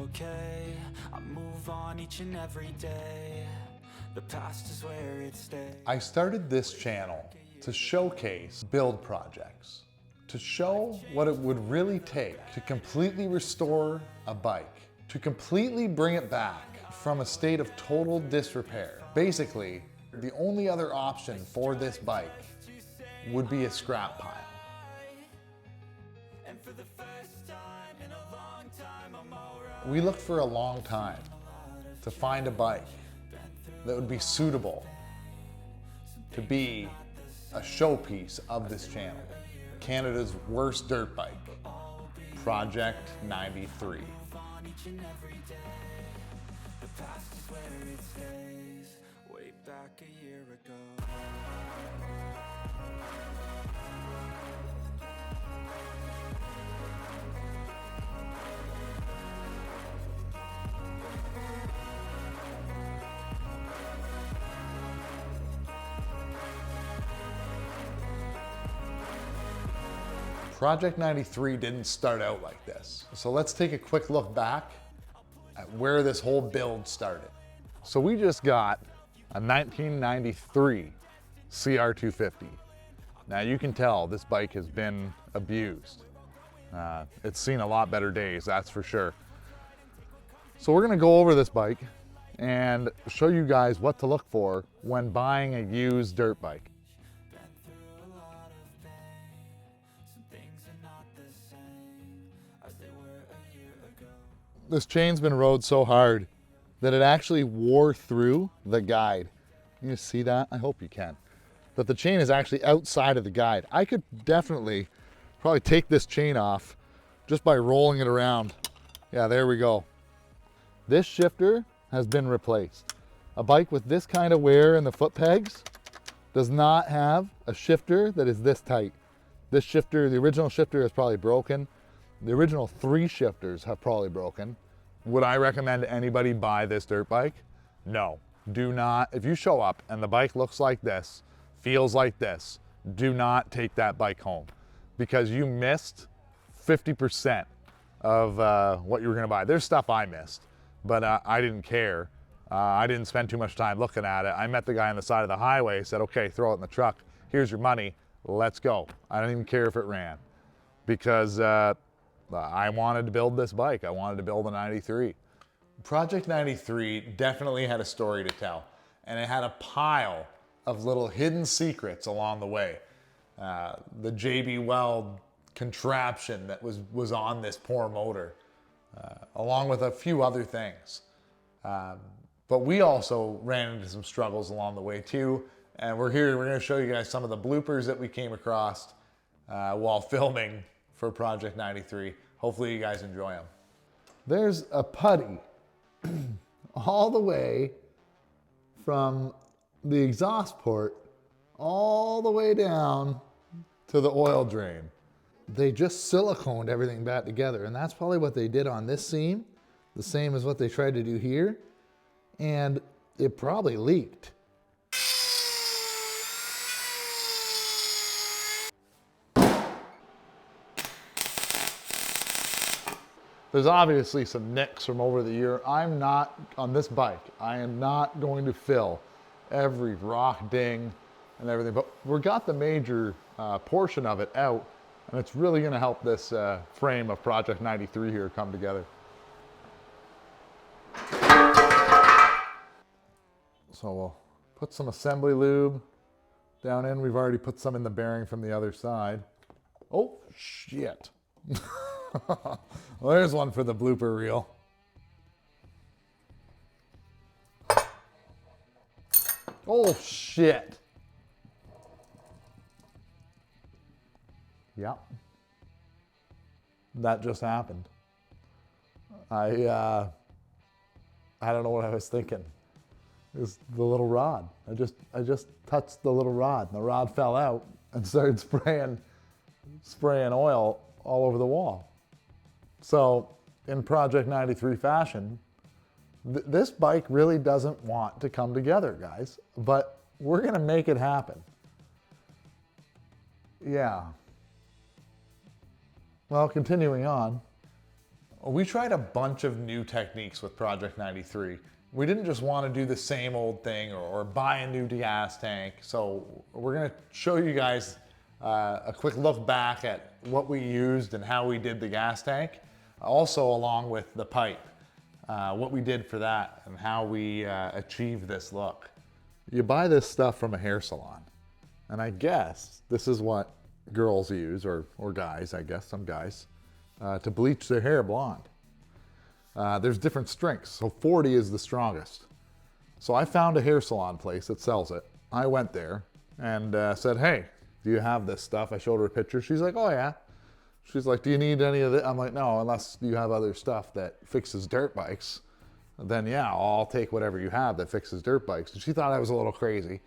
okay. I move on each and every day. The past is where it stays. I started this channel to showcase build projects, to show what it would really take to completely restore a bike, to completely bring it back from a state of total disrepair. Basically, the only other option for this bike would be a scrap pile. We looked for a long time to find a bike that would be suitable to be a showpiece of this channel. Canada's worst dirt bike, Project 93. Way back a year ago. Project 93 didn't start out like this. So let's take a quick look back at where this whole build started. So we just got a 1993 CR250. Now you can tell this bike has been abused. It's seen a lot better days, that's for sure. So we're gonna go over this bike and show you guys what to look for when buying a used dirt bike. This chain's been rode so hard that it actually wore through the guide. You see that? I hope you can. But the chain is actually outside of the guide. I could definitely probably take this chain off just by rolling it around. Yeah, there we go. This shifter has been replaced. A bike with this kind of wear in the foot pegs does not have a shifter that is this tight. This shifter, the original shifter is probably broken. The original 3 shifters have probably broken. Would I recommend anybody buy this dirt bike? No, do not. If you show up and the bike looks like this, feels like this, do not take that bike home because you missed 50% of what you were gonna buy. There's stuff I missed, but I didn't care. I didn't spend too much time looking at it. I met the guy on the side of the highway, said, okay, throw it in the truck. Here's your money, let's go. I don't even care if it ran because I wanted to build this bike. I wanted to build a 93. Project 93 definitely had a story to tell, and it had a pile of little hidden secrets along the way. The JB Weld contraption that was on this poor motor, along with a few other things. But we also ran into some struggles along the way too, and we're gonna show you guys some of the bloopers that we came across while filming for Project 93. Hopefully you guys enjoy them. There's a putty all the way from the exhaust port all the way down to the oil drain. They just siliconed everything back together, and that's probably what they did on this seam, the same as what they tried to do here, and it probably leaked. There's obviously some nicks from over the year. I'm not, on this bike, I am not going to fill every rock ding and everything, but we got the major portion of it out, and it's really gonna help this frame of Project 93 here come together. So we'll put some assembly lube down in. We've already put some in the bearing from the other side. Oh, shit. Well, there's one for the blooper reel. Oh, shit. Yep. That just happened. I don't know what I was thinking. It was the little rod. I just touched the little rod, and the rod fell out and started spraying oil all over the wall. So in Project 93 fashion, this bike really doesn't want to come together, guys, but we're gonna make it happen. Yeah. Well, continuing on, We tried a bunch of new techniques with Project 93. We didn't just want to do the same old thing or buy a new gas tank. So we're going to show you guys a quick look back at what we used and how we did the gas tank. Also along with the pipe, what we did for that and how we achieved this look. You buy this stuff from a hair salon. And I guess this is what girls use, or guys, I guess, some guys, to bleach their hair blonde. There's different strengths, so 40 is the strongest. So I found a hair salon place that sells it. I went there and said, hey, do you have this stuff? I showed her a picture. She's like, oh yeah. She's like, do you need any of it? I'm like, no, unless you have other stuff that fixes dirt bikes. Then yeah, I'll take whatever you have that fixes dirt bikes. And she thought I was a little crazy.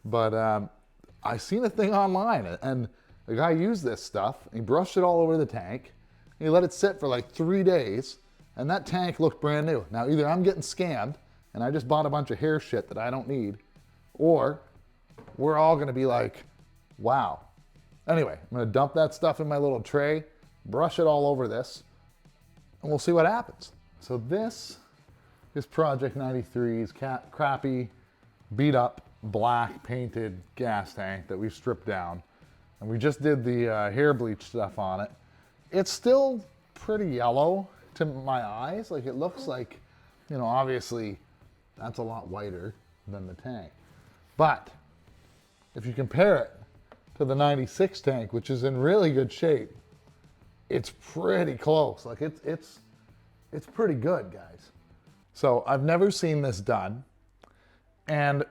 But I seen a thing online and the guy used this stuff. He brushed it all over the tank. He let it sit for like 3 days. And that tank looked brand new. Now either I'm getting scammed and I just bought a bunch of hair shit that I don't need, or we're all gonna be like, wow. Anyway, I'm gonna dump that stuff in my little tray, brush it all over this, and we'll see what happens. So this is Project 93's crappy, beat up, black painted gas tank that we've stripped down. And we just did the hair bleach stuff on it. It's still pretty yellow to my eyes. Like it looks like, you know, obviously that's a lot whiter than the tank. But if you compare it to the 96 tank, which is in really good shape, it's pretty close. Like it's pretty good, guys. So I've never seen this done. And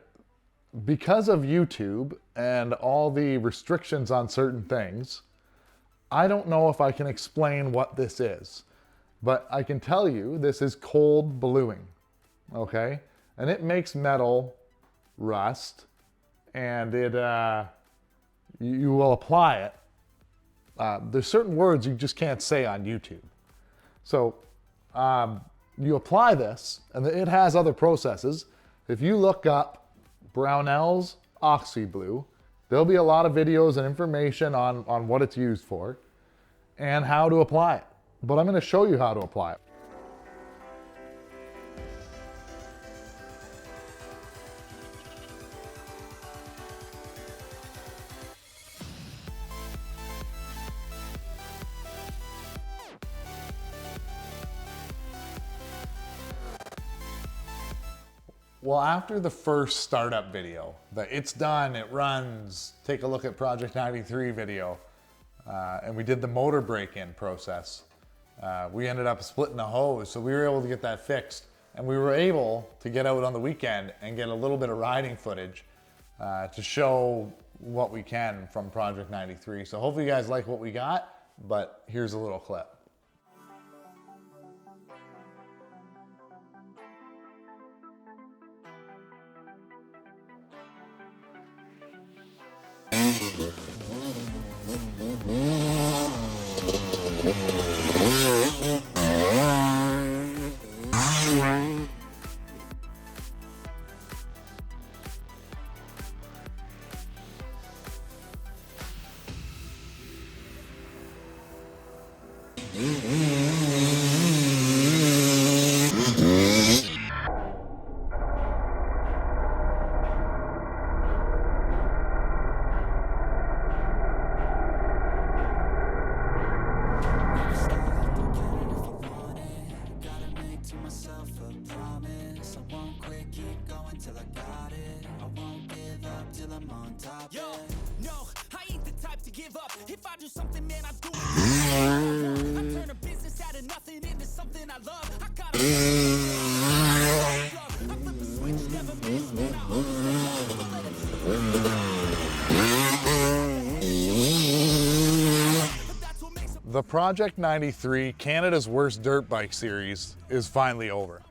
because of YouTube and all the restrictions on certain things, I don't know if I can explain what this is, but I can tell you this is cold bluing, okay? And it makes metal rust, and it you will apply it. There's certain words you just can't say on YouTube. So you apply this, and it has other processes. If you look up Brownell's Oxy Blue, there'll be a lot of videos and information on what it's used for and how to apply it. But I'm going to show you how to apply it. Well, after the first startup video, the it's done, it runs, take a look at Project 93 video, and we did the motor break-in process, we ended up splitting the hose, so we were able to get that fixed. And we were able to get out on the weekend and get a little bit of riding footage to show what we can from Project 93. So hopefully you guys like what we got, but here's a little clip. If I do something, man, I do it. I turn a business out of nothing into something I love. I gotta I flip the switch, never miss when I hold. The Project 93 Canada's Worst Dirt Bike series is finally over.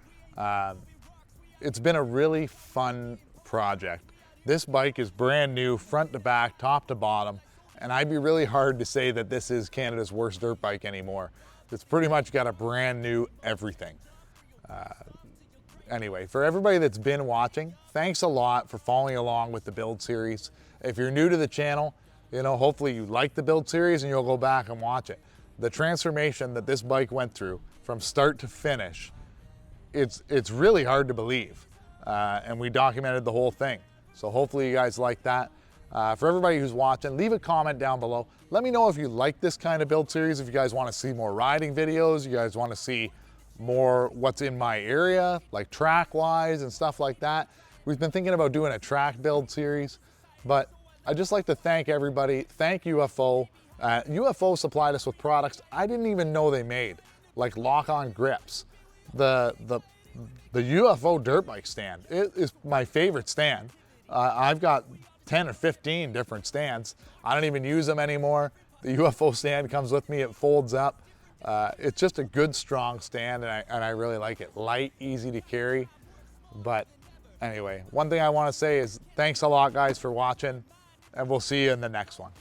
It's been a really fun project. This bike is brand new, front to back, top to bottom. And I'd be really hard to say that this is Canada's worst dirt bike anymore. It's pretty much got a brand new everything. Anyway, for everybody that's been watching, thanks a lot for following along with the build series. If you're new to the channel, you know, hopefully you like the build series and you'll go back and watch it. The transformation that this bike went through from start to finish. It's really hard to believe. And we documented the whole thing. So hopefully you guys like that. For everybody who's watching, leave a comment down below. Let me know if you like this kind of build series, if you guys want to see more riding videos, you guys want to see more what's in my area, like track-wise and stuff like that. We've been thinking about doing a track build series, but I'd just like to thank everybody. Thank UFO. UFO supplied us with products I didn't even know they made, like lock-on grips. The UFO dirt bike stand, it is my favorite stand. I've got 10 or 15 different stands. I don't even use them anymore. The UFO stand comes with me, it folds up. It's just a good, strong stand, and I really like it. Light, easy to carry. But anyway, one thing I want to say is thanks a lot, guys, for watching, and we'll see you in the next one.